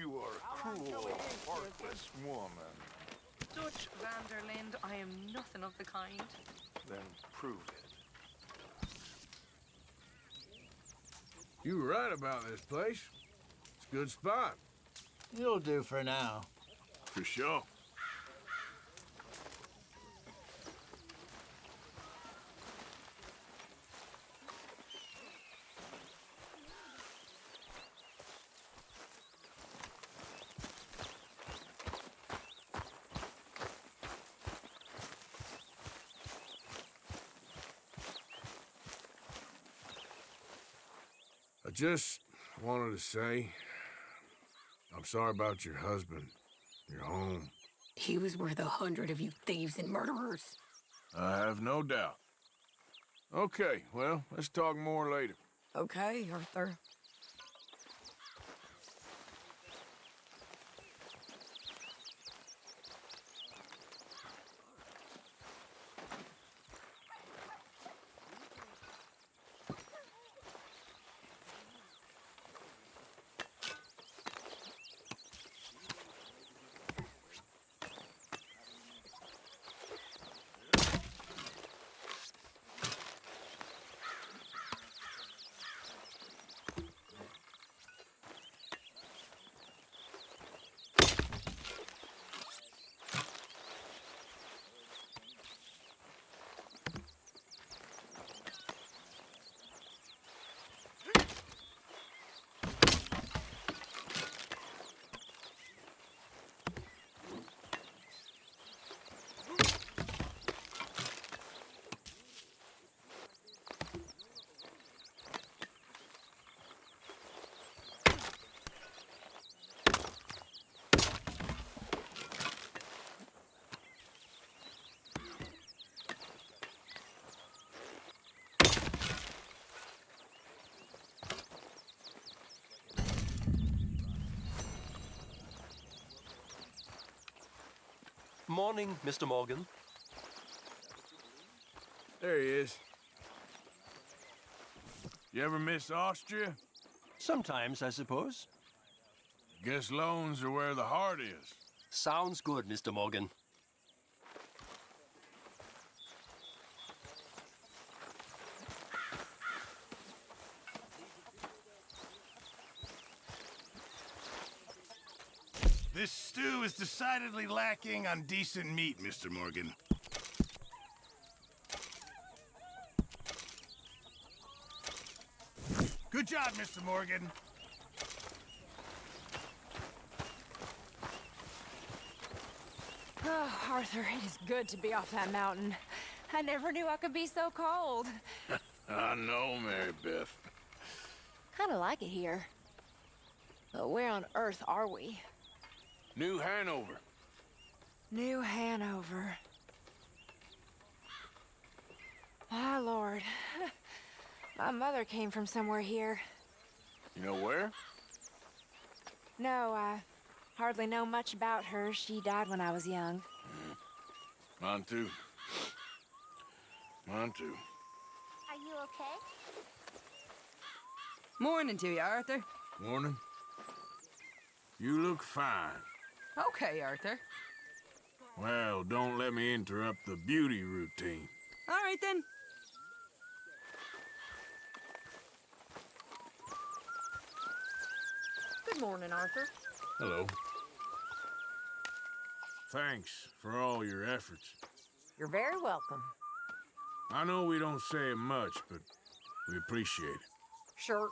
You are a cruel, heartless woman. Dutch van der Linde, I am nothing of the kind. Then prove it. You were right about this place. It's a good spot. You'll do for now. For sure. I just wanted to say, I'm sorry about your husband, your home. He was worth 100 of you thieves and murderers. I have no doubt. Okay, well, let's talk more later. Okay, Arthur. Morning, Mr. Morgan. There he is. You ever miss Austria? Sometimes, I suppose. Guess loans are where the heart is. Sounds good, Mr. Morgan. This stew is decidedly lacking on decent meat, Mr. Morgan. Good job, Mr. Morgan. Oh, Arthur, it is good to be off that mountain. I never knew I could be so cold. I know, Mary Beth. Kind of like it here. But where on earth are we? New Hanover. New Hanover. My lord. My mother came from somewhere here. You know where? No, I hardly know much about her. She died when I was young. Mine too. Mine too. Are you okay? Morning to you, Arthur. Morning. You look fine. Okay, Arthur. Well, don't let me interrupt the beauty routine. All right, then. Good morning, Arthur. Hello. Thanks for all your efforts. You're very welcome. I know we don't say it much, but we appreciate it. Sure.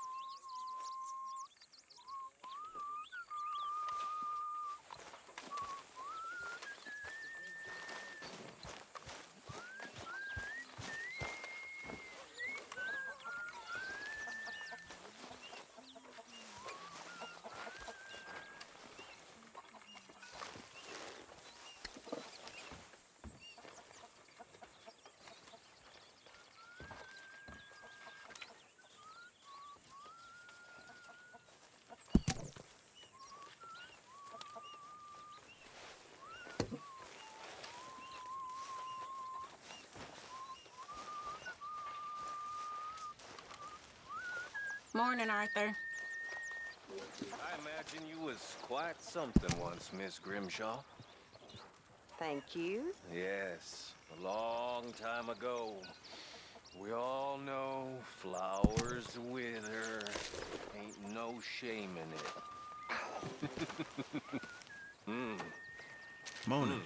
Morning, Arthur. I imagine you was quite something once, Miss Grimshaw. Thank you. Yes, a long time ago. We all know flowers wither. Ain't no shame in it. Mona.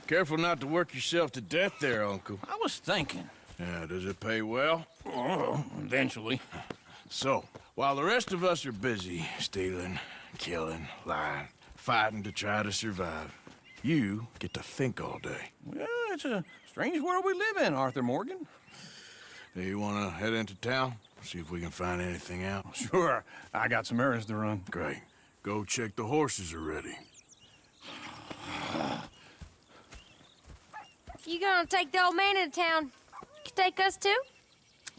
Careful not to work yourself to death there, Uncle. I was thinking. Yeah, does it pay well? Oh, eventually. So, while the rest of us are busy stealing, killing, lying, fighting to try to survive, you get to think all day. Well, it's a strange world we live in, Arthur Morgan. Do you want to head into town? See if we can find anything out? Sure. I got some errands to run. Great. Go check the horses are ready. You gonna take the old man into town? You can take us too?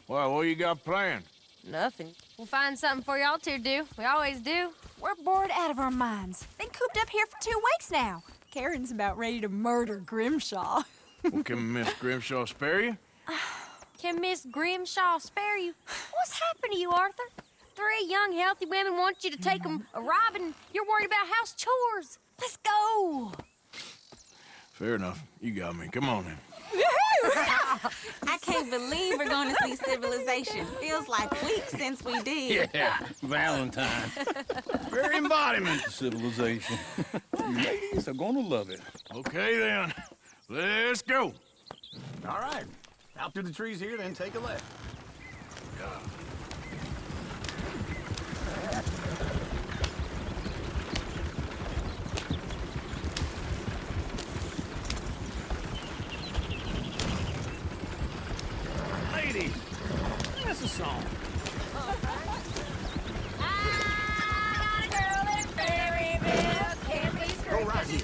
Well, what you got planned? Nothing. We'll find something for y'all to do. We always do. We're bored out of our minds. Been cooped up here for 2 weeks now. Karen's about ready to murder Grimshaw. Well, can Miss Grimshaw spare you? Can Miss Grimshaw spare you? What's happened to you, Arthur? 3 young, healthy women want you to take them a robbing. You're worried about house chores. Let's go. Fair enough. You got me. Come on then. I can't believe we're going to see civilization. Feels like weeks since we did. Yeah, Valentine. Very embodiment of civilization. You ladies are gonna love it. Okay then. Let's go. All right. Out through the trees here, then take a left. Ladies, that's a song. Go right here.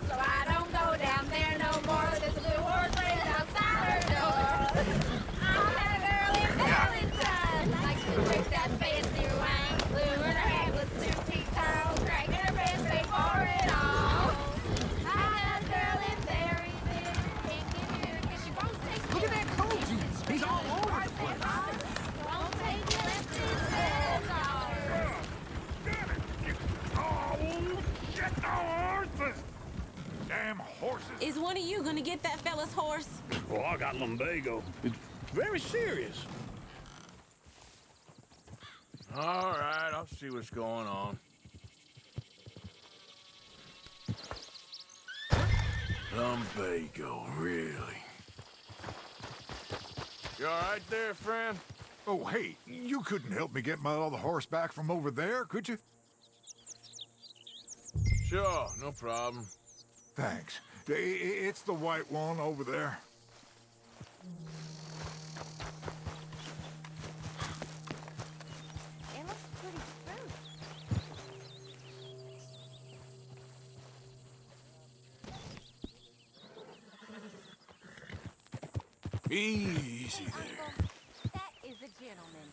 So I don't go down there no more. There's a blue horse waiting outside her door. I had a girl in Valentine. Likes to drink that fancy wine. Blue in her hair was 2 feet tall. Dragging her breast paid for it all. I had a girl in Berryville. Can't get here 'cause she won't stay still. Look at that coat juice. He's all over the place. Won't take you less than $7. Damn horses! Is one of you gonna get that fella's horse? Oh, I got lumbago. It's very serious. All right, I'll see what's going on. Lumbago, really? You all right there, friend? Oh, hey, you couldn't help me get my other horse back from over there, could you? Sure, no problem. Thanks. It's the white one over there. It looks pretty smooth. Easy there. That is a gentleman.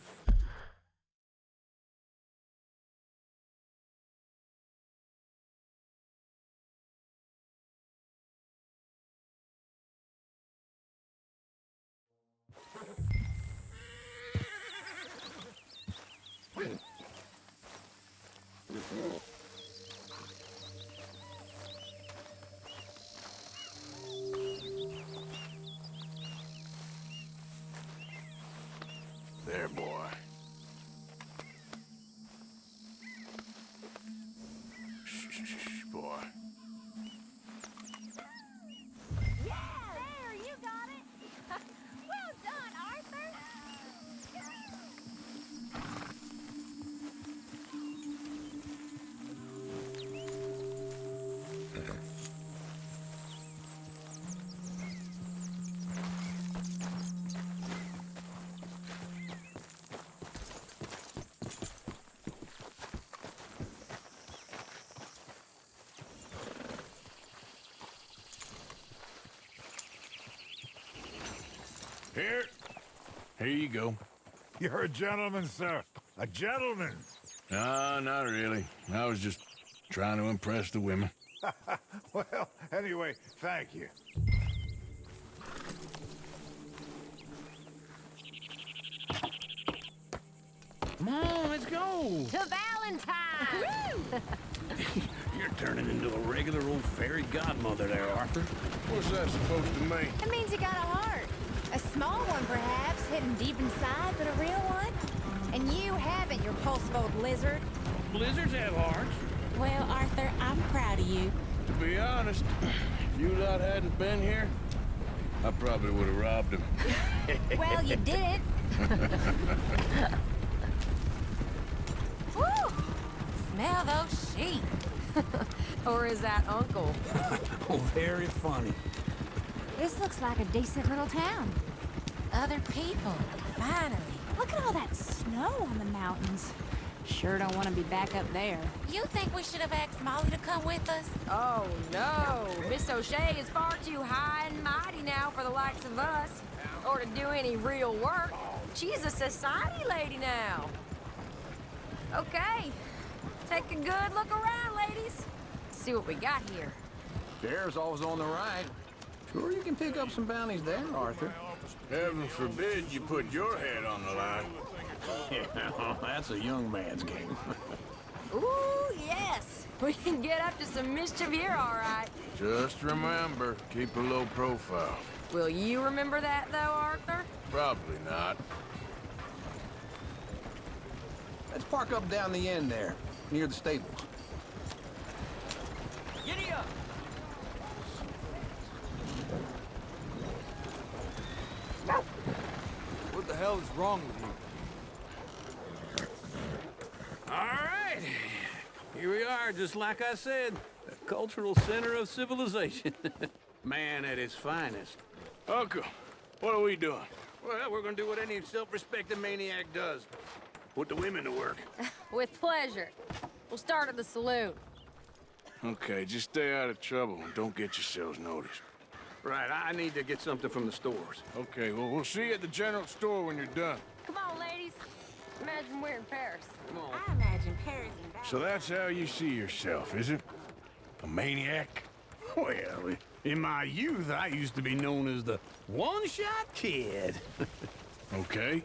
There, boy. Shh, boy. There, you got it. Well done, Arthur. Here. Here you go. You're a gentleman, sir. A gentleman. No, not really. I was just trying to impress the women. Well, anyway, thank you. Come on, let's go. To Valentine! You're turning into a regular old fairy godmother there, Arthur. What's that supposed to mean? It means you got a heart. A small one, perhaps, hidden deep inside, but a real one. And you haven't, you repulsive old lizard. Blizzards have hearts. Well, Arthur, I'm proud of you. To be honest, if you lot hadn't been here, I probably would have robbed him. Well, you didn't. Woo! Smell those sheep. Or is that Uncle? Oh, very funny. This looks like a decent little town. Other people. Finally. Look at all that snow on the mountains. Sure don't want to be back up there. You think we should have asked Molly to come with us? Oh, no. Miss O'Shea is far too high and mighty now for the likes of us. Or to do any real work. She's a society lady now. Okay. Take a good look around, ladies. See what we got here. Bear's always on the right. Sure you can pick up some bounties there, Arthur. Heaven forbid you put your head on the line. Yeah, that's a young man's game. Ooh, yes. We can get up to some mischief here, all right. Just remember, keep a low profile. Will you remember that, though, Arthur? Probably not. Let's park up down the end there, near the stables. Giddy up! What the hell is wrong with you? All right. Here we are, just like I said. The cultural center of civilization. Man at his finest. Uncle, what are we doing? Well, we're gonna do what any self-respecting maniac does. Put the women to work. With pleasure. We'll start at the saloon. Okay, just stay out of trouble and don't get yourselves noticed. Right, I need to get something from the stores. Okay, well, we'll see you at the general store when you're done. Come on, ladies. Imagine we're in Paris. Come on. I imagine Paris and So that's how you see yourself, is it? A maniac? Well, in my youth, I used to be known as the one-shot kid. Okay.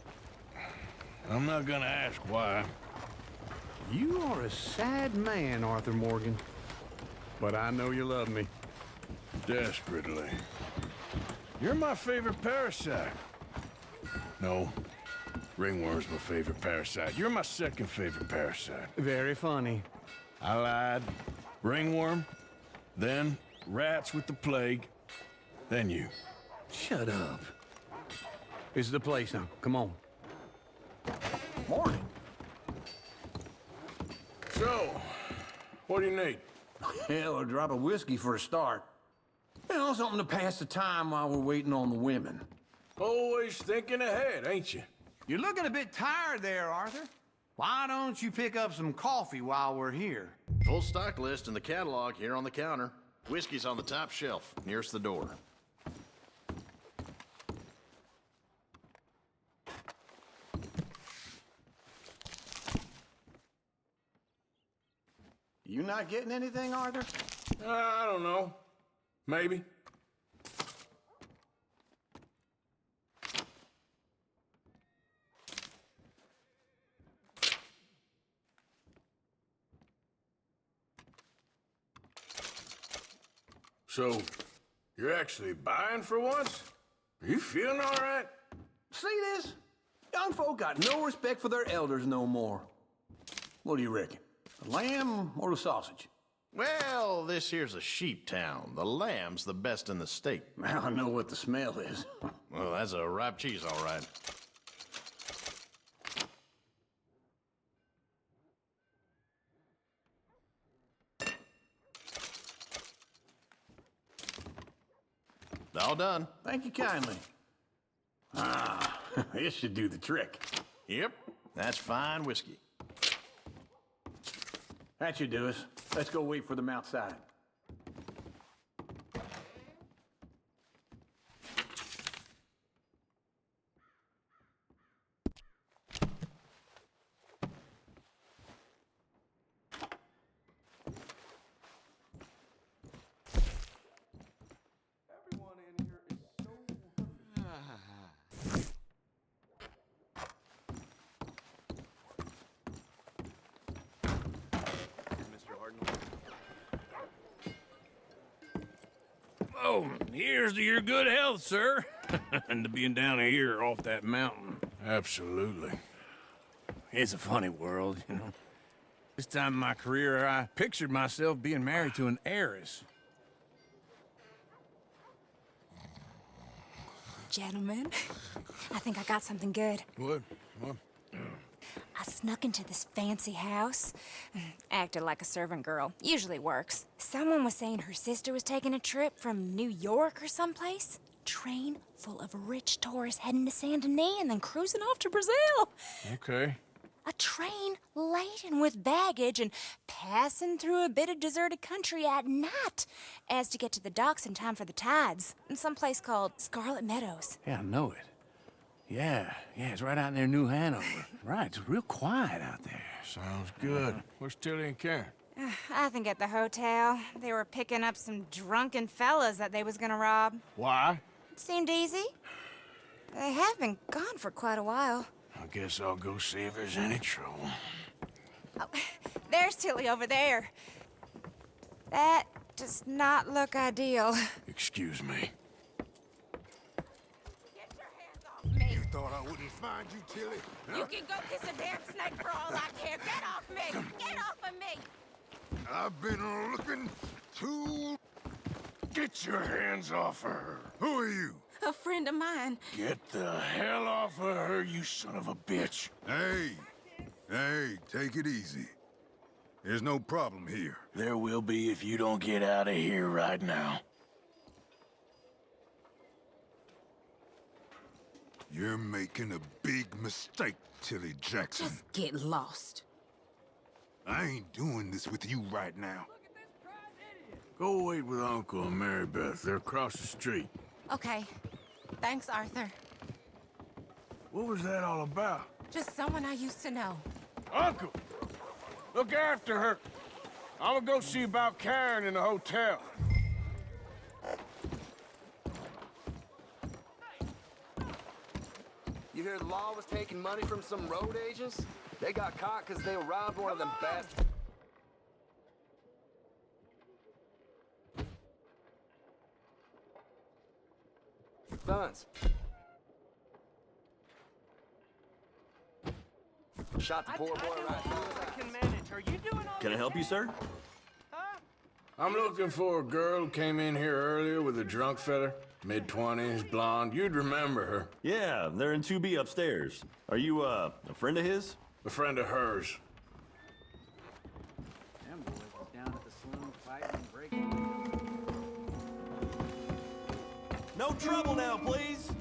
I'm not gonna ask why. You are a sad man, Arthur Morgan. But I know you love me. Desperately. You're my favorite parasite. No. Ringworm's my favorite parasite. You're my second favorite parasite. Very funny. I lied. Ringworm, then rats with the plague, then you. Shut up. This is the place now. Come on. Morning. So, what do you need? Hell, a drop of whiskey for a start. You know, something to pass the time while we're waiting on the women. Always thinking ahead, ain't you? You're looking a bit tired there, Arthur. Why don't you pick up some coffee while we're here? Full stock list in the catalog here on the counter. Whiskey's on the top shelf, nearest the door. You not getting anything, Arthur? I don't know. Maybe. So, you're actually buying for once? Are you feeling all right? See this? Young folk got no respect for their elders no more. What do you reckon? The lamb or the sausage? Well, this here's a sheep town. The lamb's the best in the state. Now I know what the smell is. Well, that's a ripe cheese, all right. All done. Thank you kindly. Ah, this should do the trick. Yep, that's fine whiskey. That should do us. Let's go wait for them outside. Oh, here's to your good health, sir. And to being down here off that mountain. Absolutely. It's a funny world, you know. This time in my career, I pictured myself being married to an heiress. Gentlemen, I think I got something good. What? I snuck into this fancy house. Acted like a servant girl. Usually works. Someone was saying her sister was taking a trip from New York or someplace. Train full of rich tourists heading to Saint Denis and then cruising off to Brazil. Okay. A train laden with baggage and passing through a bit of deserted country at night as to get to the docks in time for the tides in some place called Scarlet Meadows. Yeah, I know it. Yeah, it's right out near New Hanover. Right, it's real quiet out there. Sounds good. Where's Tilly and Karen? I think at the hotel. They were picking up some drunken fellas that they was gonna rob. Why? It seemed easy. They have been gone for quite a while. I guess I'll go see if there's any trouble. Oh, there's Tilly over there. That does not look ideal. Excuse me. Get your hands off me. You thought I wouldn't find you, Tilly? You can go kiss a damn snake for all I care. Get off me. Get off of me. I've been looking to... Get your hands off her. Who are you? A friend of mine. Get the hell off of her, you son of a bitch. Hey, take it easy. There's no problem here. There will be if you don't get out of here right now. You're making a big mistake, Tilly Jackson. Just get lost. I ain't doing this with you right now. Go wait with Uncle and Mary Beth. They're across the street. Okay. Thanks, Arthur. What was that all about? Just someone I used to know. Uncle! Look after her. I'm gonna go see about Karen in the hotel. You hear the law was taking money from some road agents? They got caught because they robbed one of them bastards. Funds. Shot the poor boy right through. Can I help you, sir? I'm looking for a girl who came in here earlier with a drunk fella. Mid-20s, blonde. You'd remember her. Yeah, they're in 2B upstairs. Are you, a friend of his? A friend of hers. Them boys was down at the saloon fighting and breaking. No trouble now, please.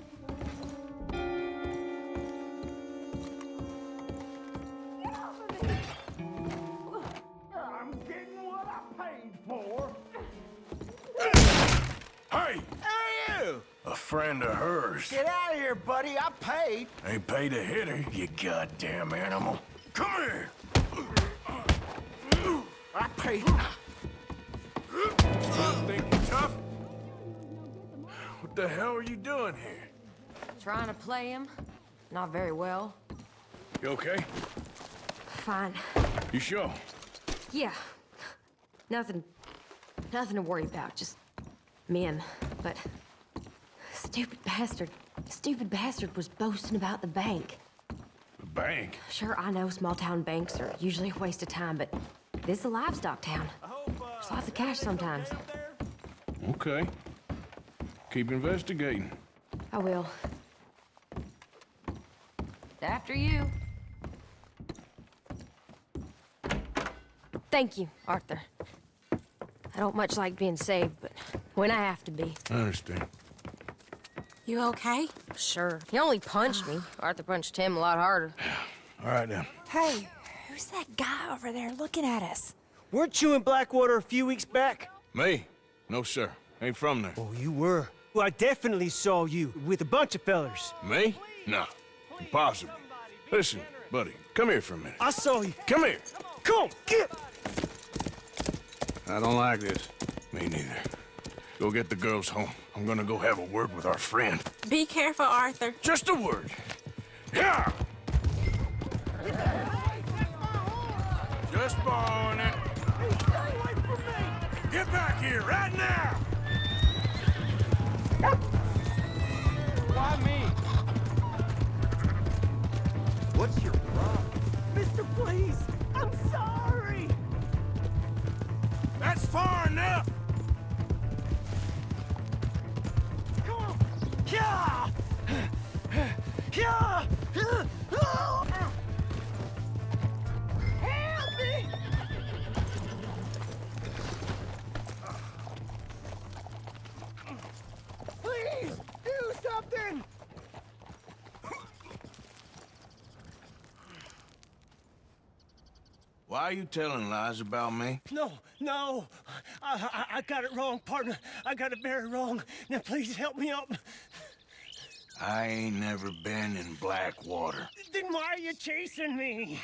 I'm getting what I paid for. Hey! Hey, you! A friend of hers. Get out of here, buddy. I paid. Ain't paid to hit her, you goddamn animal. Come here! I paid. Think you're tough? What the hell are you doing here? Trying to play him. Not very well. You okay? Fine. You sure? Yeah. Nothing to worry about. Just men. But stupid bastard was boasting about the bank. The bank? Sure, I know small town banks are usually a waste of time, but this is a livestock town. There's lots of cash sometimes. Okay. Keep investigating. I will. After you. Thank you, Arthur. I don't much like being saved, but when I have to be. I understand. You okay? Sure. He only punched me. Arthur punched him a lot harder. All right, then. Hey, who's that guy over there looking at us? Weren't you in Blackwater a few weeks back? Me? No, sir. Ain't from there. Oh, you were. Well, I definitely saw you with a bunch of fellers. Me? No. Impossible. Listen, buddy, come here for a minute. I saw you. Come here. Come on, get! I don't like this. Me neither. Go get the girls home. I'm gonna go have a word with our friend. Be careful, Arthur. Just a word. Yeah! Just borrowing it. Get back here right now! Why me? What's your problem? Mister, please! I'm sorry! That's far enough! Come on! Yeah! Yeah! Help me! Please, do something! Why are you telling lies about me? No. I got it wrong, partner. I got it very wrong. Now, please help me up. I ain't never been in Blackwater. Then why are you chasing me?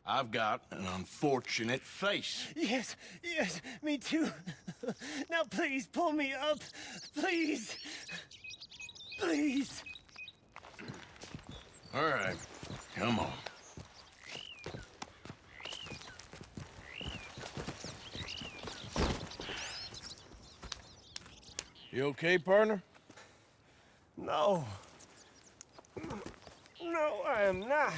I've got an unfortunate face. Yes, me too. Now, please, pull me up. Please. Please. All right, come on. You okay, partner? No. No, I am not.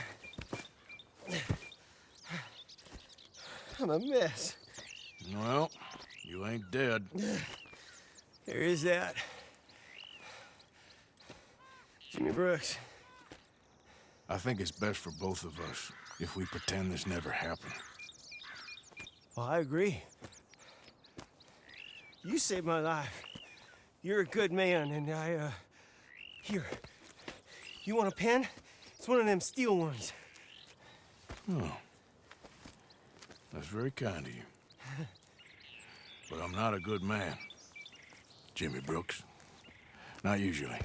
I'm a mess. Well, you ain't dead. There is that. Jimmy Brooks. I think it's best for both of us if we pretend this never happened. Well, I agree. You saved my life. You're a good man, and here. You want a pen? It's one of them steel ones. Oh. That's very kind of you. But I'm not a good man, Jimmy Brooks. Not usually.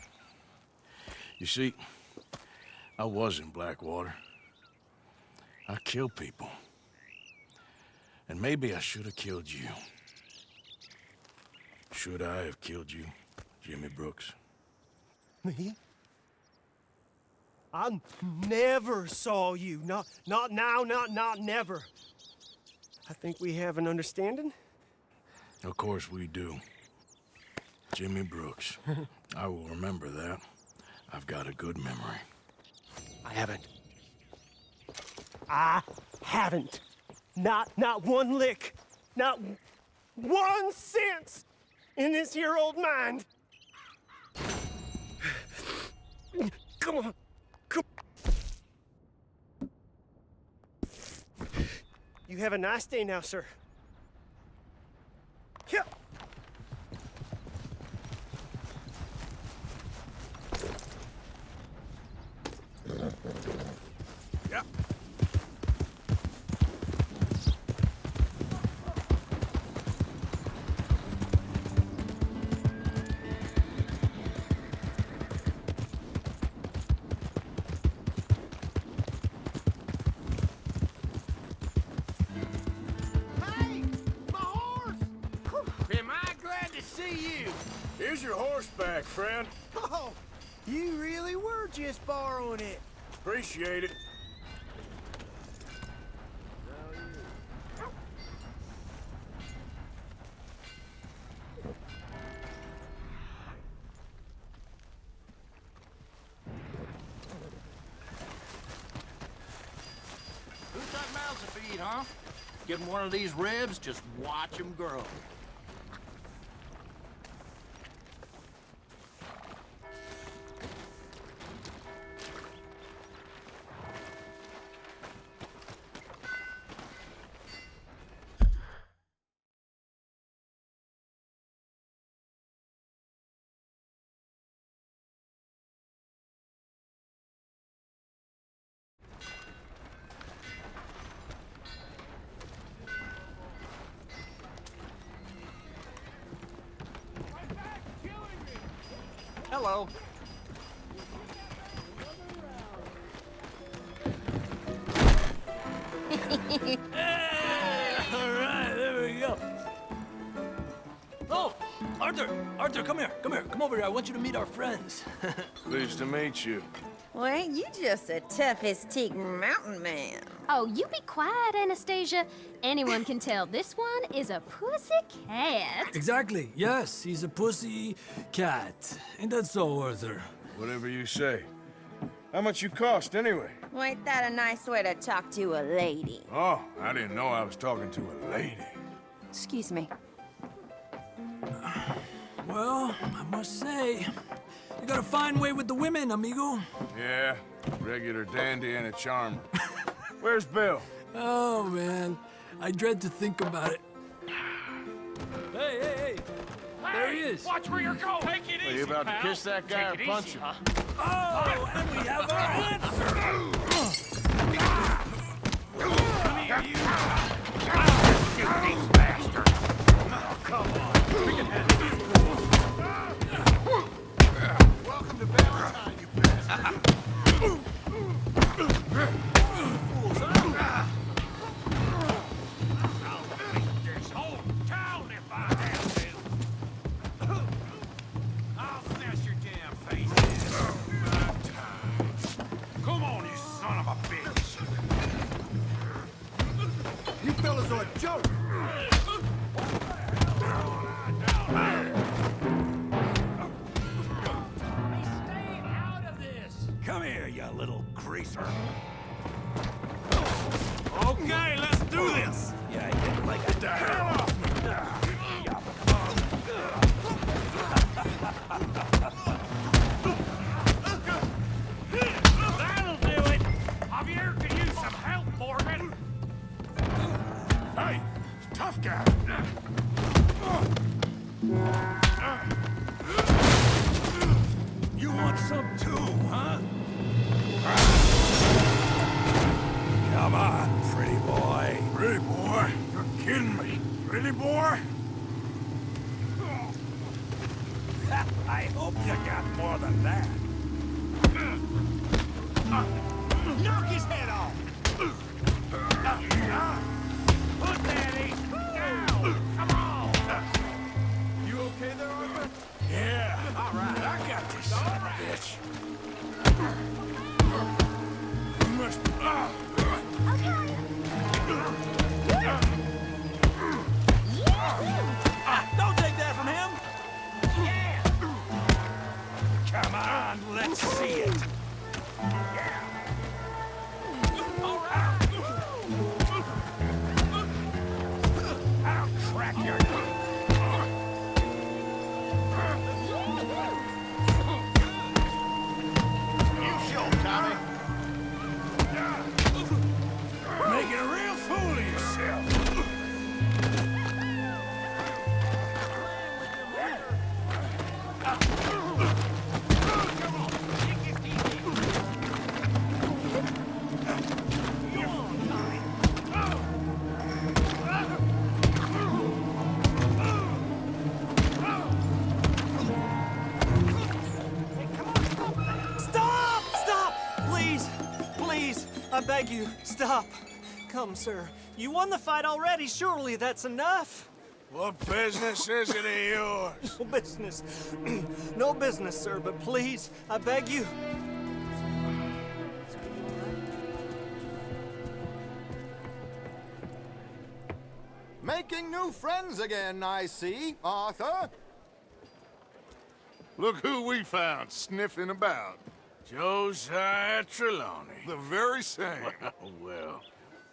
You see, I was in Blackwater. I killed people. And maybe I should have killed you. Should I have killed you, Jimmy Brooks? Me? I never saw you. Not now, not never. I think we have an understanding. Of course we do. Jimmy Brooks. I will remember that. I've got a good memory. I haven't. Not one lick. Not 1 cent in this here old mind. Come on. You have a nice day now, sir. Yeah. Yeah. Here's your horse back, friend. Oh, you really were just borrowing it. Appreciate it. Who's got mouths to feed, huh? Getting one of these ribs, just watch them grow. Hello. All right, there we go. Oh, Arthur, come here. Come over here. I want you to meet our friends. Pleased to meet you. Well, ain't you just the toughest teak mountain man? Oh, you be quiet, Anastasia. Anyone can tell this one is a pussy cat. Exactly. Yes, he's a pussy cat. Ain't that so, Arthur? Whatever you say. How much you cost, anyway? Well, ain't that a nice way to talk to a lady? Oh, I didn't know I was talking to a lady. Excuse me. Well, I must say, you got a fine way with the women, amigo. Yeah, regular dandy and a charmer. Where's Bill? Oh, man. I dread to think about it. Hey! There he is. Watch where you're going. Take it easy, Are you about to pal. kiss that guy Take or it punch easy, him? Huh? Oh, and we have our answer. Come here, you. Shoot these bastards. Oh, come on. We can handle this. Welcome to Valentine, you bastard. I'll beat this whole town if I have to. I'll smash your damn face in. Come on, you son of a bitch. You fellas are a joke. Stay out of this. Come here, you little greaser. Okay, let's do this. Yeah, you like it. That'll do it. Javier could use some help, Morgan. Hey, tough guy. You want some too, huh? Come on, pretty boy. Pretty boy? You're kidding me. Pretty boy? I hope you got more than that. Knock his head off. Put that ace down. Come on. You okay there, Arthur? Yeah. All right, I got this son of a bitch. You must... Don't take that from him. Yeah. Come on, let's see it. Yeah. All right. I'll crack your You show, Tommy. Making a real fool of yourself. Stop! Stop! Please! Please! I beg you, stop. Come, sir. You won the fight already. Surely that's enough. What business is it of yours? No business. No business, sir, but please, I beg you. Making new friends again, I see, Arthur. Look who we found sniffing about. Josiah Trelawney. The very same. Well,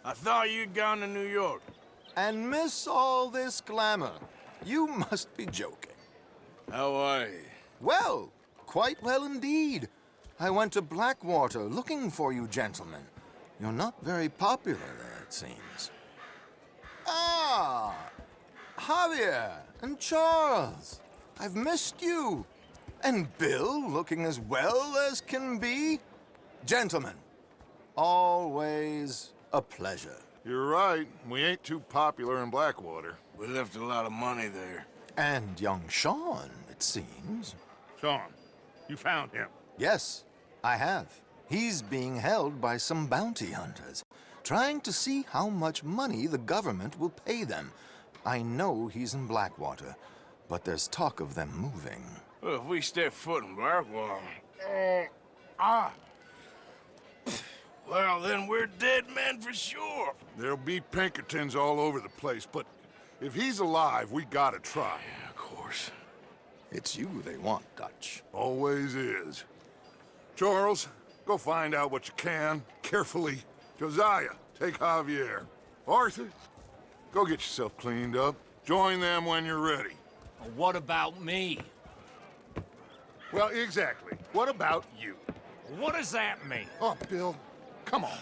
I thought you'd gone to New York. And miss all this glamour. You must be joking. How are you? Well, quite well indeed. I went to Blackwater looking for you gentlemen. You're not very popular there, it seems. Ah! Javier and Charles. I've missed you. And Bill looking as well as can be. Gentlemen, always a pleasure. You're right. We ain't too popular in Blackwater. We left a lot of money there. And young Sean, it seems. Sean, you found him. Yes, I have. He's being held by some bounty hunters, trying to see how much money the government will pay them. I know he's in Blackwater, but there's talk of them moving. Well, if we step foot in Blackwater... Well, then we're dead men for sure. There'll be Pinkertons all over the place, but if he's alive, we gotta try. Yeah, of course. It's you they want, Dutch. Always is. Charles, go find out what you can, carefully. Josiah, take Javier. Arthur, go get yourself cleaned up. Join them when you're ready. What about me? Well, exactly. What about you? What does that mean? Oh, Bill, come on.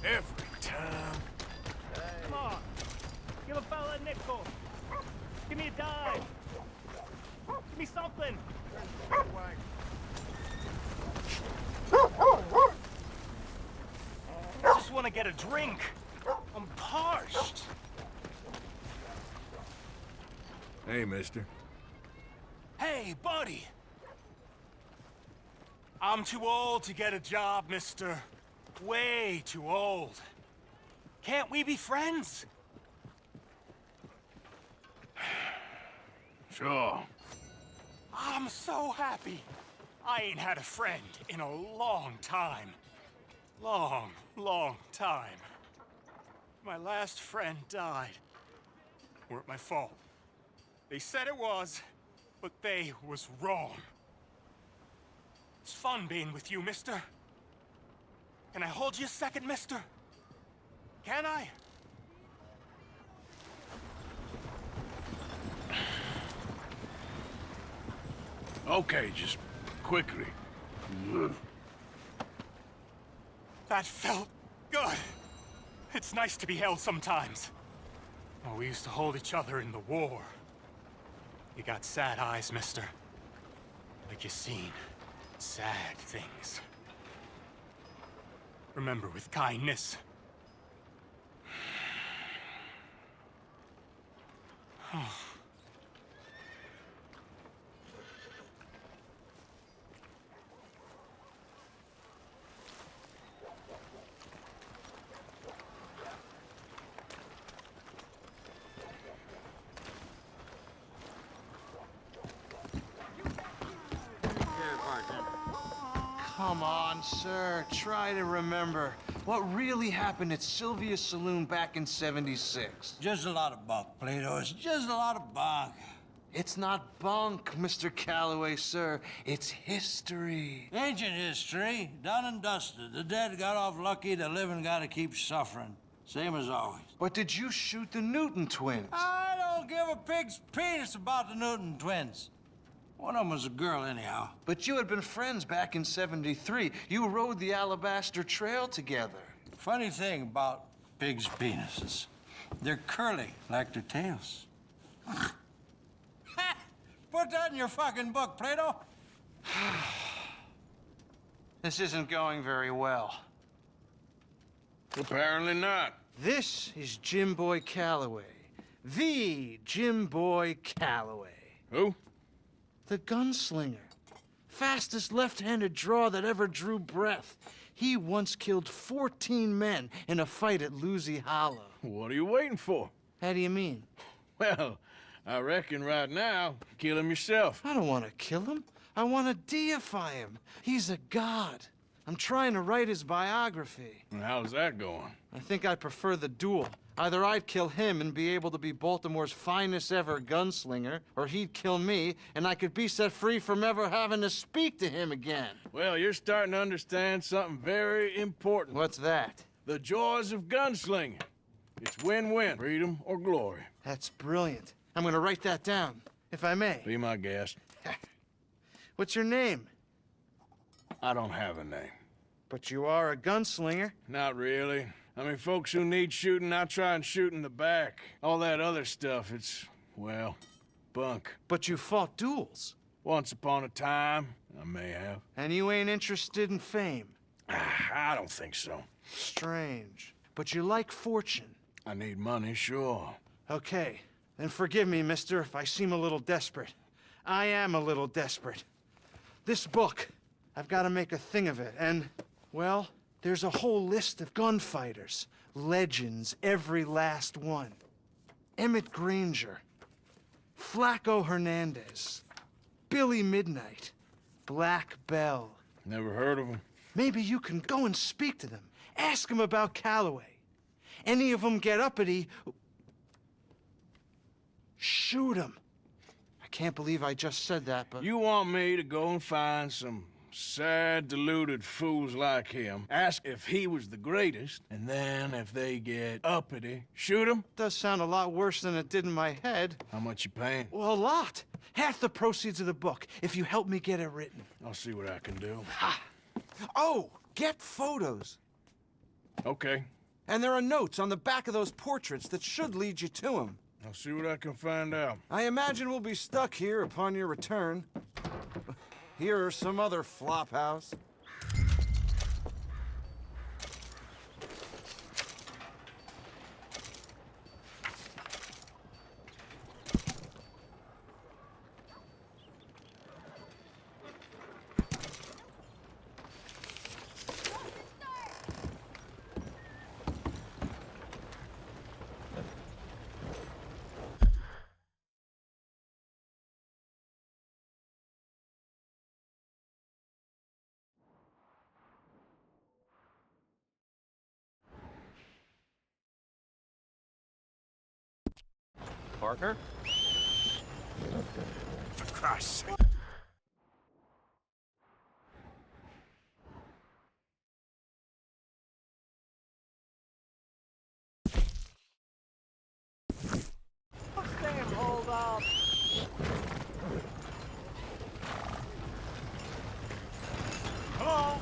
Every time. Come on. Give a fella a nickel. Give me a dime. Give me something. I just want to get a drink. I'm parched. Hey, mister. Hey, buddy. I'm too old to get a job, mister. Way too old. Can't we be friends? Sure. I'm so happy. I ain't had a friend in a long time. Long, long time. My last friend died. Weren't my fault. They said it was, but they was wrong. It's fun being with you, mister. Can I hold you a second, mister? Can I? Okay, just quickly. That felt good. It's nice to be held sometimes. Oh, we used to hold each other in the war. You got sad eyes, mister. Like you seen sad things. Remember, with kindness. Come on, sir. Try to remember. What really happened at Sylvia's Saloon back in '76? Just a lot of bunk, Plato. It's just a lot of bunk. It's not bunk, Mr. Calloway, sir. It's history. Ancient history, done and dusted. The dead got off lucky, the living gotta keep suffering. Same as always. But did you shoot the Newton twins? I don't give a pig's penis about the Newton twins. One of them was a girl, anyhow. But you had been friends back in '73. You rode the Alabaster Trail together. Funny thing about pigs' penises. They're curly, like their tails. Put that in your fucking book, Plato. This isn't going very well. Apparently not. This is Jim Boy Calloway. The Jim Boy Calloway. Who? The gunslinger. Fastest left-handed draw that ever drew breath. He once killed 14 men in a fight at Lucy Hollow. What are you waiting for? How do you mean? Well, I reckon right now, kill him yourself. I don't want to kill him. I want to deify him. He's a god. I'm trying to write his biography. And how's that going? I think I'd prefer the duel. Either I'd kill him and be able to be Baltimore's finest ever gunslinger, or he'd kill me, and I could be set free from ever having to speak to him again. Well, you're starting to understand something very important. What's that? The joys of gunslinging. It's win-win, freedom or glory. That's brilliant. I'm gonna write that down, if I may. Be my guest. What's your name? I don't have a name. But you are a gunslinger. Not really. I mean, folks who need shooting, I try and shoot in the back. All that other stuff, it's, well, bunk. But you fought duels. Once upon a time, I may have. And you ain't interested in fame? I don't think so. Strange. But you like fortune. I need money, sure. Okay. Then forgive me, mister, if I seem a little desperate. I am a little desperate. This book, I've got to make a thing of it, and, well, there's a whole list of gunfighters. Legends, every last one. Emmett Granger. Flaco Hernandez. Billy Midnight. Black Bell. Never heard of him. Maybe you can go and speak to them. Ask them about Calloway. Any of them get uppity, shoot them. I can't believe I just said that, but... You want me to go and find some sad, deluded fools like him, ask if he was the greatest, and then if they get uppity, shoot him? Does sound a lot worse than it did in my head. How much you paying? Well, a lot. Half the proceeds of the book, if you help me get it written. I'll see what I can do. Ha! Oh, get photos. Okay. And there are notes on the back of those portraits that should lead you to him. I'll see what I can find out. I imagine we'll be stuck here upon your return. Here or some other flop house. Partner? For Christ's sake. Damn, hold up. Hello?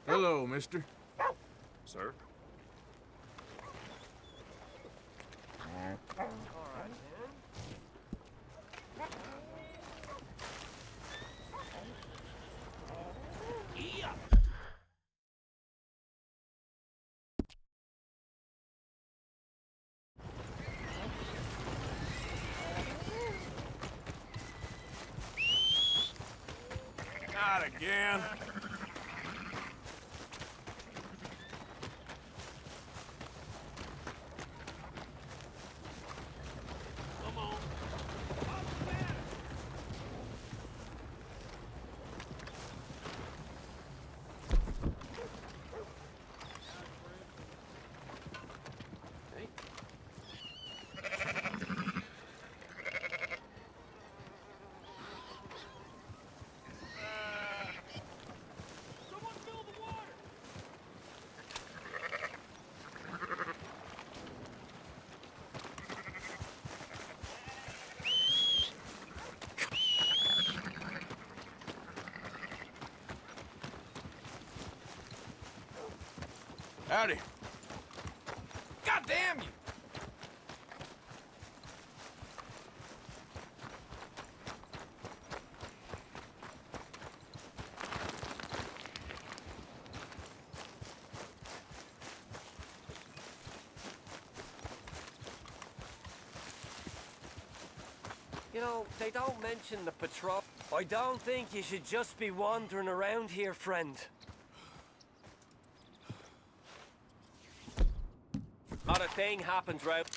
Hello, mister. Sir? Not again. Howdy. God damn you! You know, they don't mention the patrol. I don't think you should just be wandering around here, friend. Not a thing happens, right?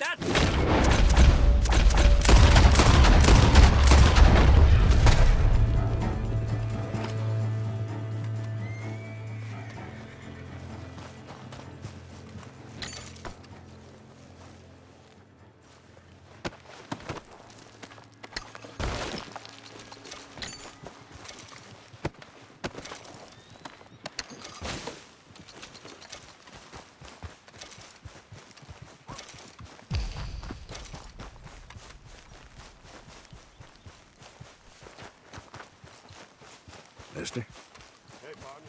mister. Hey, partner.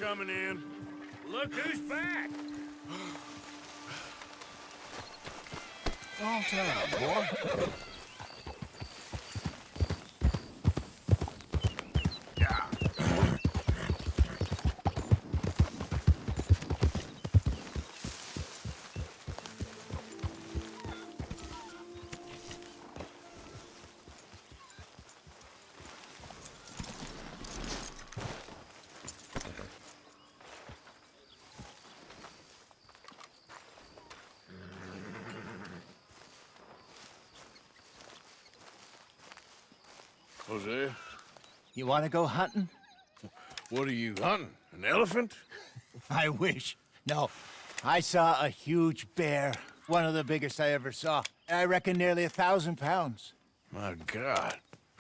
Coming in. Look who's back! Long time, boy. Hosea? You want to go hunting? What are you hunting? An elephant? I wish. No. I saw a huge bear. One of the biggest I ever saw. I reckon nearly 1,000 pounds. My God.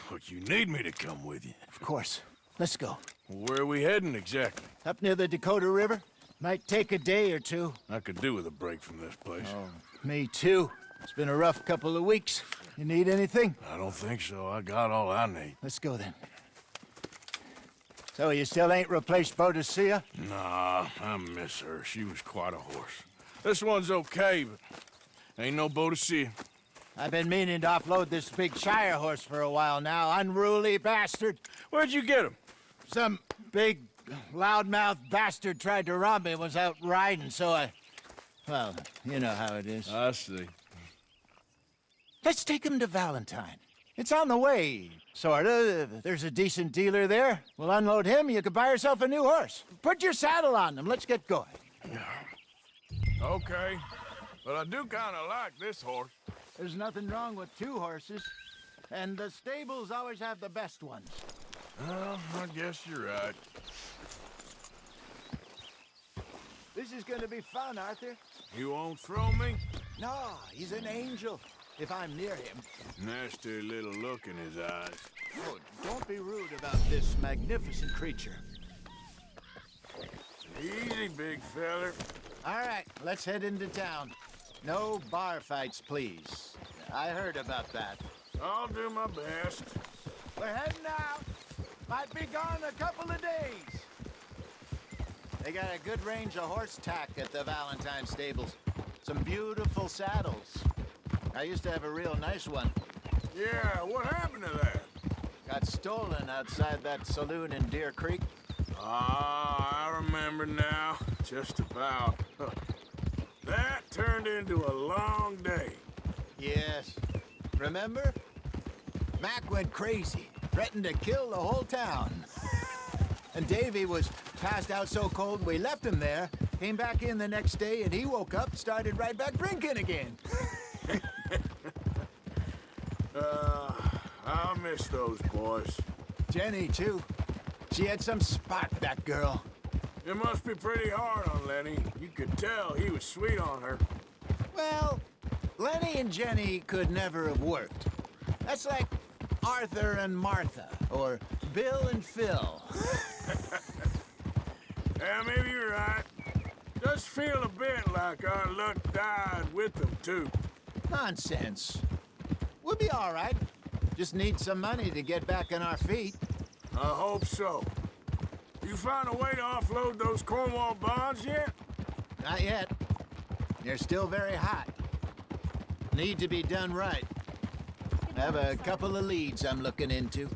What, you need me to come with you? Of course. Let's go. Where are we heading exactly? Up near the Dakota River. Might take a day or two. I could do with a break from this place. Oh, me too. It's been a rough couple of weeks. You need anything? I don't think so. I got all I need. Let's go then. So you still ain't replaced Boadicea? Nah, I miss her. She was quite a horse. This one's okay, but ain't no Boadicea. I've been meaning to offload this big Shire horse for a while now. Unruly bastard. Where'd you get him? Some big, loudmouth bastard tried to rob me and was out riding, so I... Well, you know how it is. I see. Let's take him to Valentine. It's on the way, sorta. There's a decent dealer there. We'll unload him, you could buy yourself a new horse. Put your saddle on him, let's get going. Okay, but I do kinda like this horse. There's nothing wrong with two horses, and the stables always have the best ones. Well, I guess you're right. This is gonna be fun, Arthur. You won't throw me? No, he's an angel. If I'm near him. Nasty little look in his eyes. Oh, don't be rude about this magnificent creature. Easy, big feller. All right, let's head into town. No bar fights, please. I heard about that. I'll do my best. We're heading out. Might be gone a couple of days. They got a good range of horse tack at the Valentine stables. Some beautiful saddles. I used to have a real nice one. Yeah, what happened to that? Got stolen outside that saloon in Deer Creek. Ah, I remember. remember now, just about. That turned into a long day. Yes. Remember? Mac went crazy, threatened to kill the whole town. And Davy was passed out so cold we left him there, came back in the next day, and he woke up, started right back drinking again. I'll miss those boys. Jenny, too. She had some spark, that girl. It must be pretty hard on Lenny. You could tell he was sweet on her. Well, Lenny and Jenny could never have worked. That's like Arthur and Martha, or Bill and Phil. Yeah, maybe you're right. Does feel a bit like our luck died with them, too. Nonsense. We'll be all right. Just need some money to get back on our feet. I hope so. You found a way to offload those Cornwall bonds yet? Not yet. They're still very hot. Need to be done right. I have a couple of leads I'm looking into.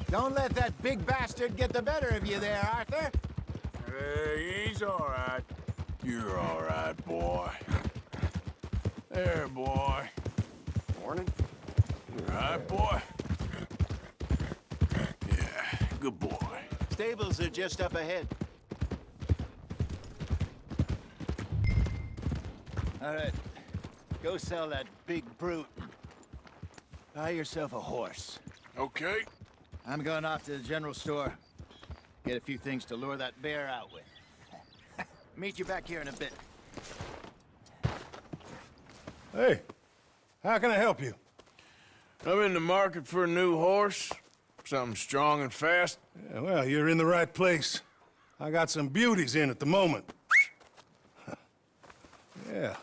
Don't let that big bastard get the better of you there, Arthur. He's all right. You're all right, boy. There, boy. Morning. All right, boy. Yeah, good boy. Stables are just up ahead. All right. Go sell that big brute. Buy yourself a horse. Okay. I'm going off to the general store. Get a few things to lure that bear out with. Meet you back here in a bit. Hey, how can I help you? I'm in the market for a new horse. Something strong and fast. Yeah, well, you're in the right place. I got some beauties in at the moment. Yeah.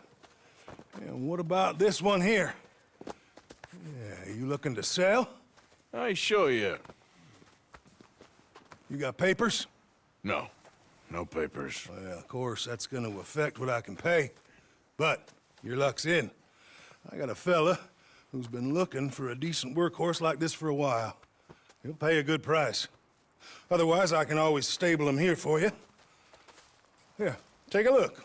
And what about this one here? Yeah, you looking to sell? I ain't sure yet. You got papers? No. No papers. Well, of course, that's gonna affect what I can pay. But your luck's in. I got a fella who's been looking for a decent workhorse like this for a while. He'll pay a good price. Otherwise, I can always stable him here for you. Here, take a look.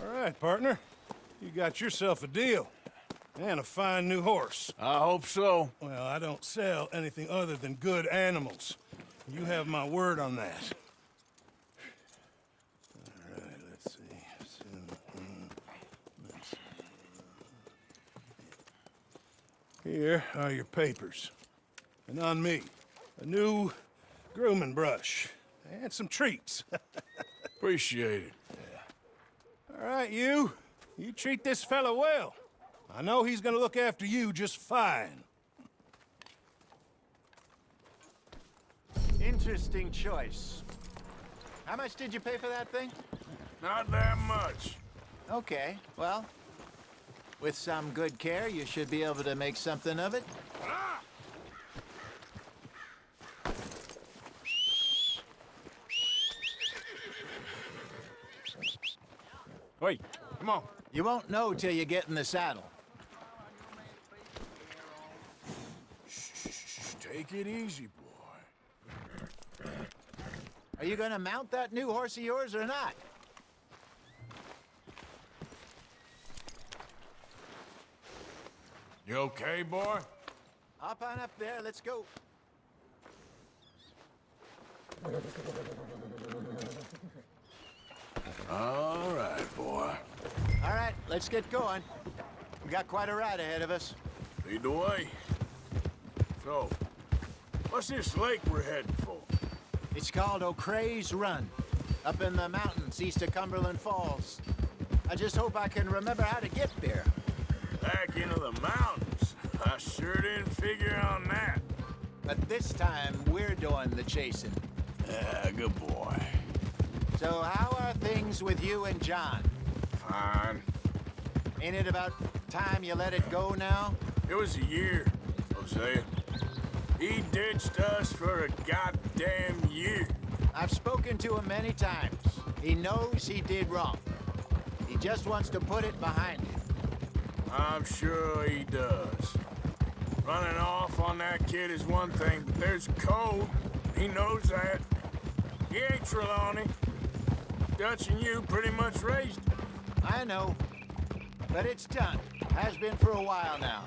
All right, partner. You got yourself a deal. And a fine new horse. I hope so. Well, I don't sell anything other than good animals. You have my word on that. All right, let's see. Here are your papers. And on me, a new grooming brush. And some treats. Appreciate it. All right, you treat this fella well. I know he's gonna look after you just fine. Interesting choice. How much did you pay for that thing? Not that much. Okay, well, with some good care, you should be able to make something of it. Wait, come on. You won't know till you get in the saddle. Shh, take it easy, boy. Are you gonna mount that new horse of yours or not? You okay, boy? Hop on up there, let's go. All right, boy. All right, let's get going. We got quite a ride ahead of us. Lead the way. So, what's this lake we're heading for? It's called O'Creagh's Run, up in the mountains east of Cumberland Falls. I just hope I can remember how to get there. Back into the mountains? I sure didn't figure on that. But this time, we're doing the chasing. Yeah, good boy. So how are things with you and John? Fine. Ain't it about time you let it go now? It was a year, Hosea. He ditched us for a goddamn year. I've spoken to him many times. He knows he did wrong. He just wants to put it behind him. I'm sure he does. Running off on that kid is one thing, but there's a code. He knows that. He ain't Trelawney. Dutch and you pretty much raised him. I know. But it's done. Has been for a while now.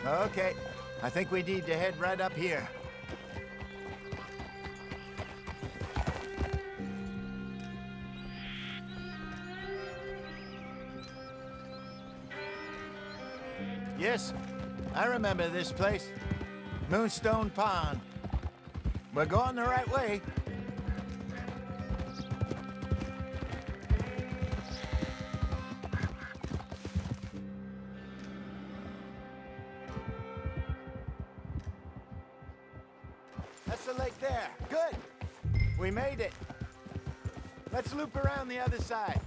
Okay, I think we need to head right up here. Yes, I remember this place. Moonstone Pond. We're going the right way. That's the lake there. Good. We made it. Let's loop around the other side.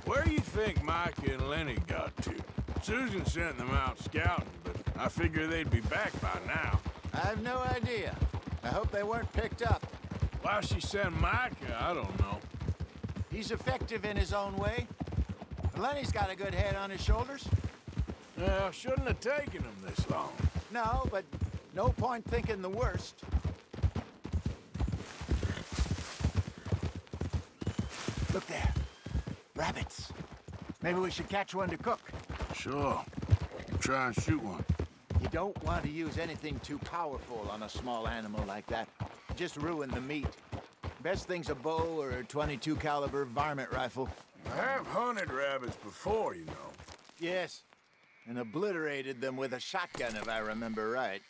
Where do you think Micah and Lenny got to? Susan sent them out scouting, but I figure they'd be back by now. I have no idea. I hope they weren't picked up. Why she sent Micah, I don't know. He's effective in his own way. Lenny's got a good head on his shoulders. Well, shouldn't have taken him this long. No, but no point thinking the worst. Look there. Rabbits. Maybe we should catch one to cook. Sure. Try and shoot one. You don't want to use anything too powerful on a small animal like that. Just ruin the meat. Best thing's a bow or a .22 caliber varmint rifle. I have hunted rabbits before, you know. Yes, and obliterated them with a shotgun, if I remember right.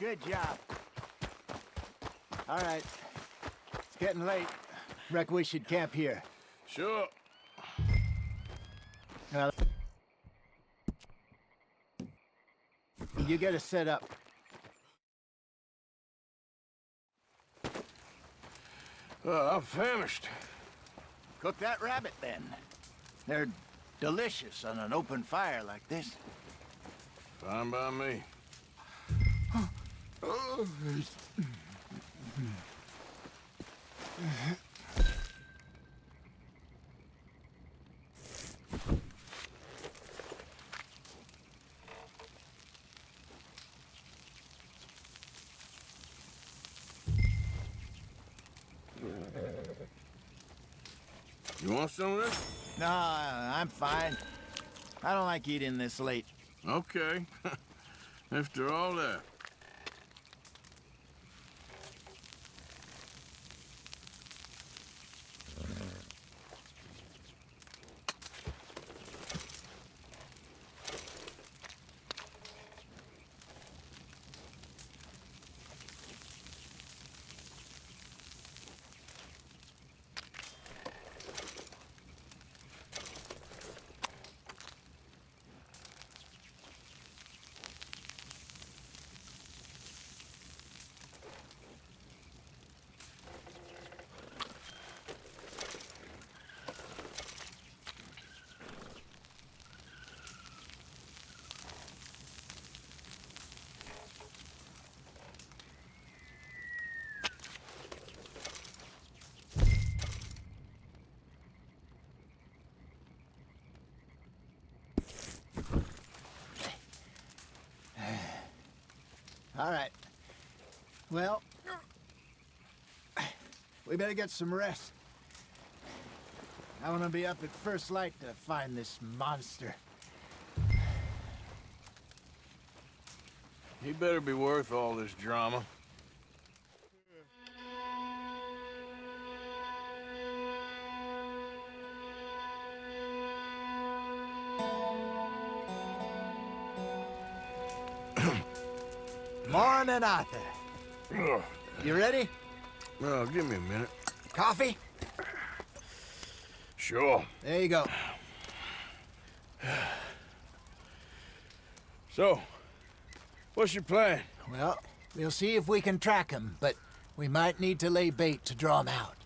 Good job. All right. It's getting late. Reckon we should camp here. Sure. Well, you get us set up. I'm famished. Cook that rabbit, then. They're delicious on an open fire like this. Fine by me. You want some of this? No, I'm fine. I don't like eating this late. Okay. After all that. All right. Well, we better get some rest. I want to be up at first light to find this monster. He better be worth all this drama. Morning, Arthur. You ready? Well, give me a minute. Coffee? Sure. There you go. So, what's your plan? Well, we'll see if we can track him, but we might need to lay bait to draw him out.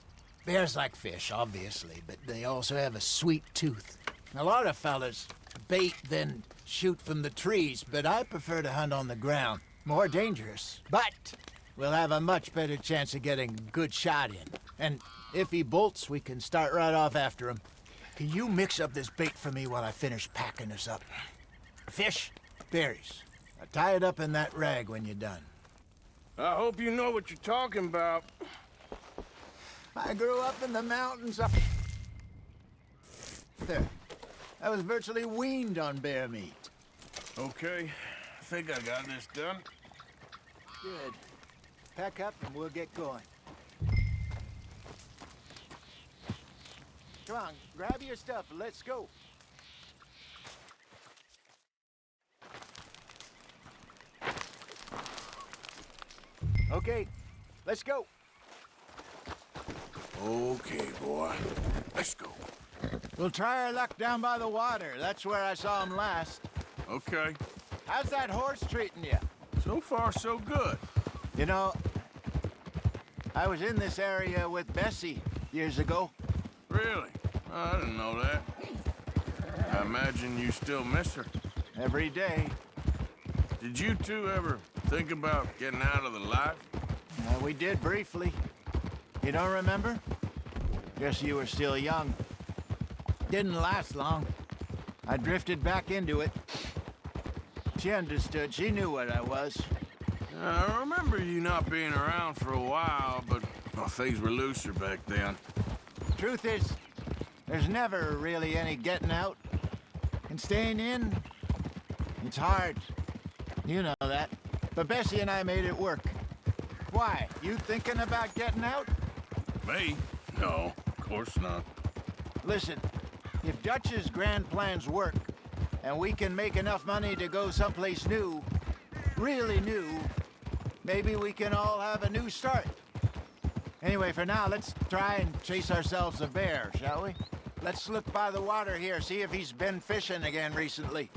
Bears like fish, obviously, but they also have a sweet tooth. A lot of fellas bait, then shoot from the trees, but I prefer to hunt on the ground. More dangerous, but we'll have a much better chance of getting a good shot in. And if he bolts, we can start right off after him. Can you mix up this bait for me while I finish packing this up? Fish, berries. Now tie it up in that rag when you're done. I hope you know what you're talking about. I grew up in the mountains up there. I was virtually weaned on bear meat. Okay, I think I got this done. Good. Pack up and we'll get going. Come on, grab your stuff and let's go. Okay, let's go. Okay, boy. Let's go. We'll try our luck down by the water. That's where I saw him last. Okay. How's that horse treating you? So far, so good. You know, I was in this area with Bessie years ago. Really? Oh, I didn't know that. I imagine you still miss her. Every day. Did you two ever think about getting out of the life? We did briefly. You don't remember? Guess you were still young. Didn't last long. I drifted back into it. She understood. She knew what I was. I remember you not being around for a while, but well, things were looser back then. Truth is, there's never really any getting out. And staying in, it's hard. You know that. But Bessie and I made it work. Why? You thinking about getting out? Me? No, of course not. Listen, if Dutch's grand plans work, and we can make enough money to go someplace new, really new, maybe we can all have a new start. Anyway, for now, let's try and chase ourselves a bear, shall we? Let's look by the water here, see if he's been fishing again recently.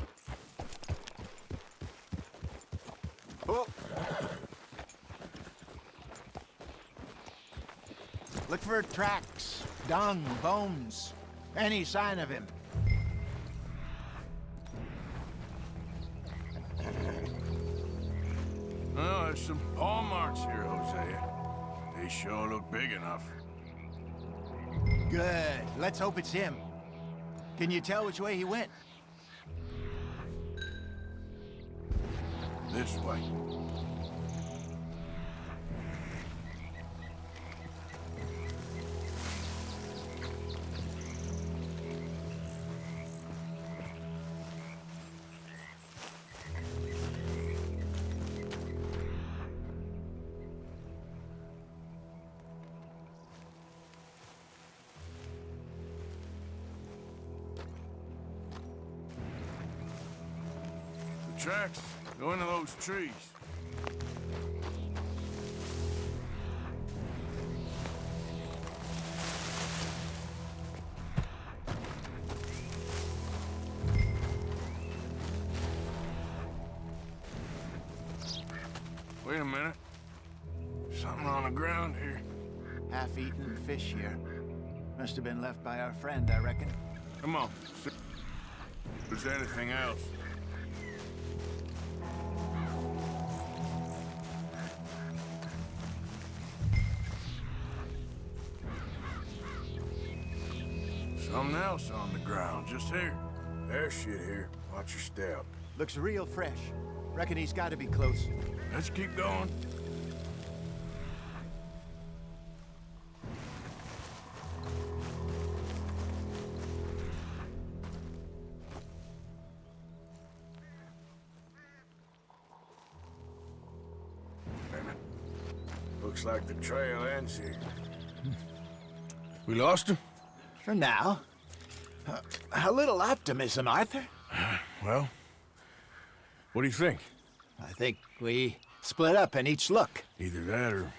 Oh. Look for tracks, dung, bones, any sign of him. Oh, there's some paw marks here, Hosea. They sure look big enough. Good. Let's hope it's him. Can you tell which way he went? This way. Tracks go into those trees. Wait a minute. Something on the ground here. Half-eaten fish here. Must have been left by our friend, I reckon. Come on. See if there's anything else. Something else on the ground, just here. There's shit here. Watch your step. Looks real fresh. Reckon he's got to be close. Let's keep going. Looks like the trail ends here. We lost him? For now. A little optimism, Arthur. Well, what do you think? I think we split up and each look. Either that or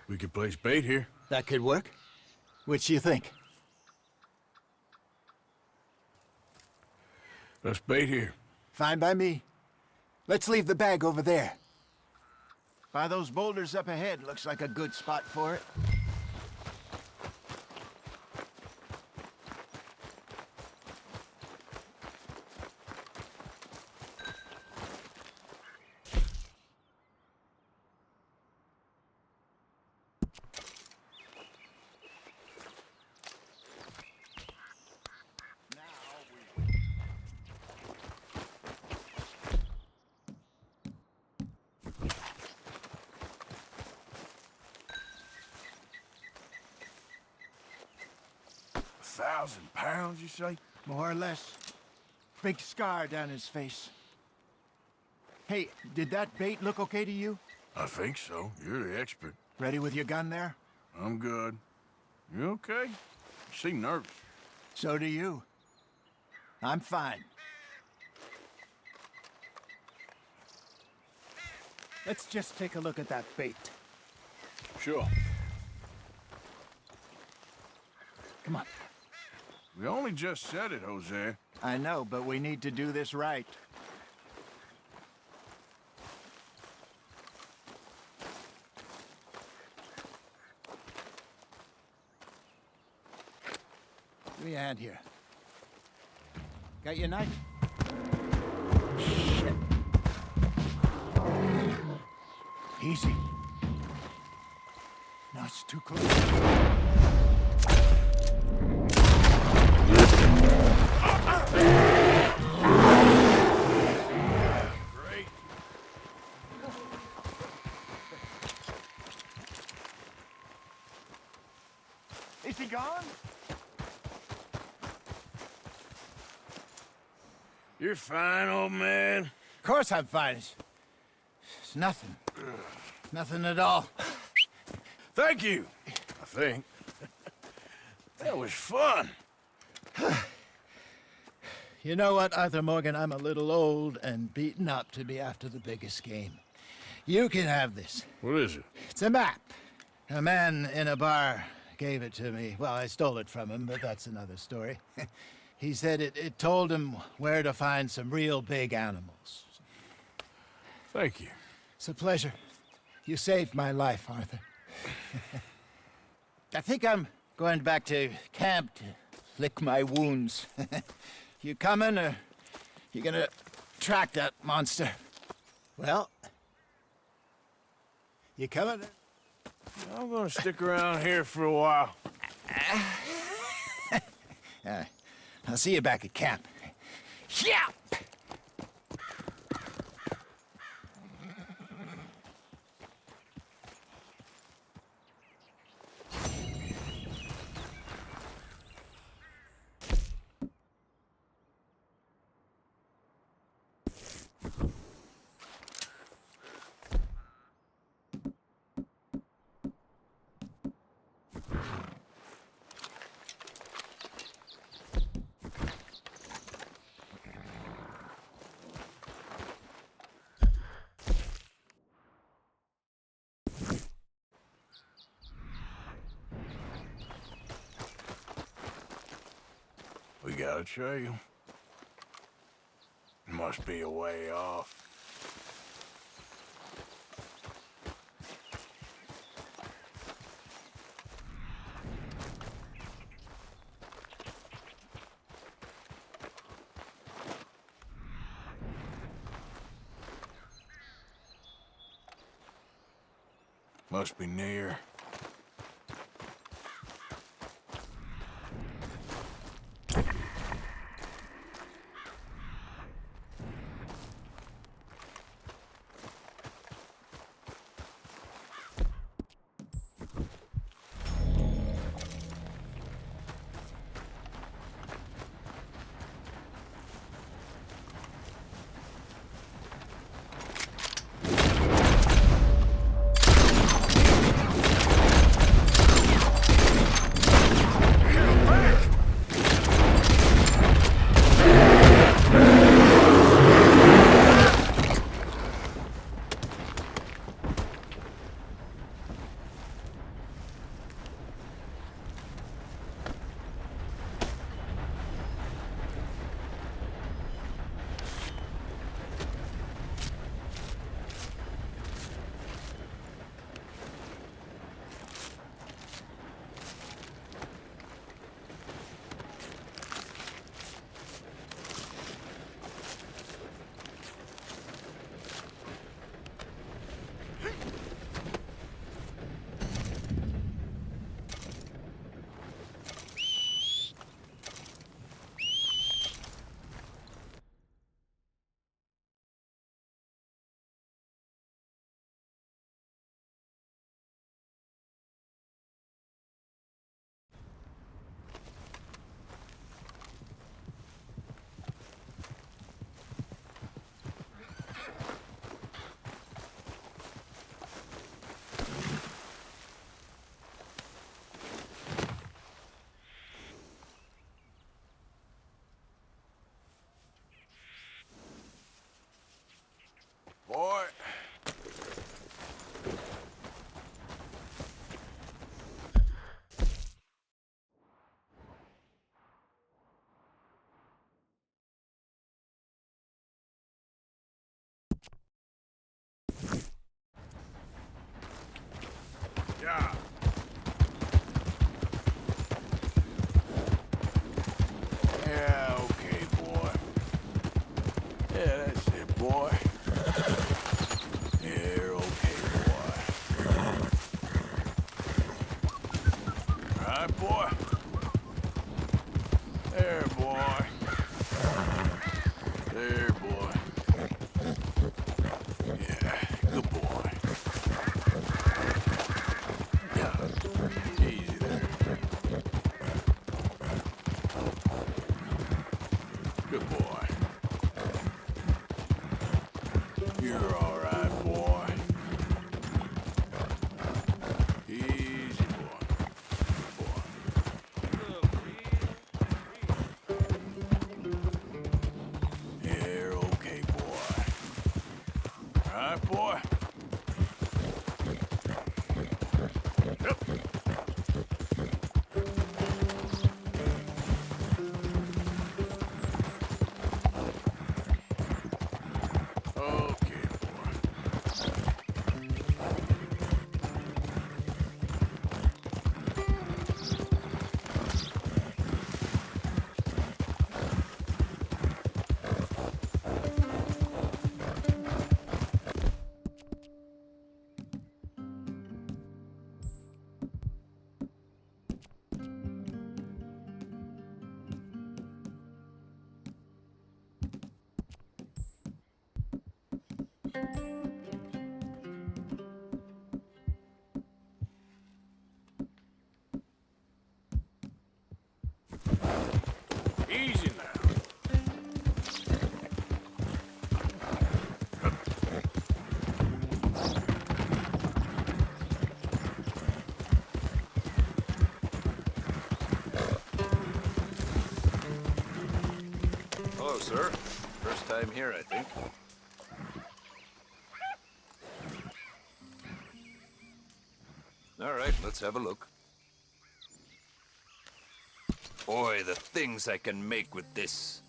we could place bait here. That could work. Which you think? Let's bait here. Fine by me. Let's leave the bag over there. By those boulders up ahead, looks like a good spot for it. £1,000, you say? More or less. Big scar down his face. Hey, did that bait look okay to you? I think so. You're the expert. Ready with your gun there? I'm good. You okay? You seem nervous. So do you. I'm fine. Let's just take a look at that bait. Sure. Come on. We only just said it, Hosea. I know, but we need to do this right. Give me a hand here. Got your knife? Shit. Easy. No, it's too close. Great. Is he gone? You're fine, old man. Of course I'm fine. It's nothing. Nothing at all. Thank you, I think. That was fun. You know what, Arthur Morgan? I'm a little old and beaten up to be after the biggest game. You can have this. What is it? It's a map. A man in a bar gave it to me. Well, I stole it from him, but that's another story. He said it told him where to find some real big animals. Thank you. It's a pleasure. You saved my life, Arthur. I think I'm going back to camp to lick my wounds. You coming, or you gonna track that monster? Well, you coming? I'm gonna stick around here for a while. I'll see you back at camp. Yeah! We got a trail. Must be a way off. Must be near. Boy. Yeah. Yeah, okay, boy. Yeah, that's it, boy. You're okay, boy. All right, boy. There, boy. There, boy. Yeah, good boy. Yeah, easy there. Good boy. You're all right, boy. Easy, boy. You're okay, boy. All right, boy. sir. First time here, I think. All right, let's have a look. Boy, the things I can make with this.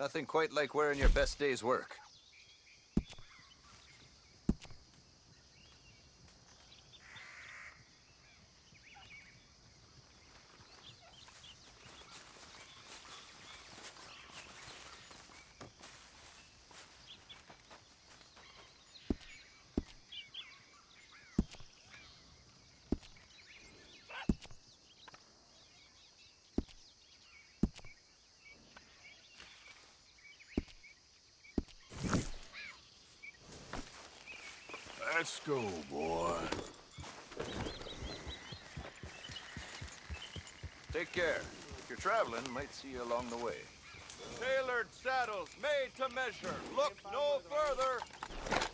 Nothing quite like wearing your best day's work. Let's go, boy. Take care. If you're traveling, might see you along the way. Tailored saddles made to measure. Look no further.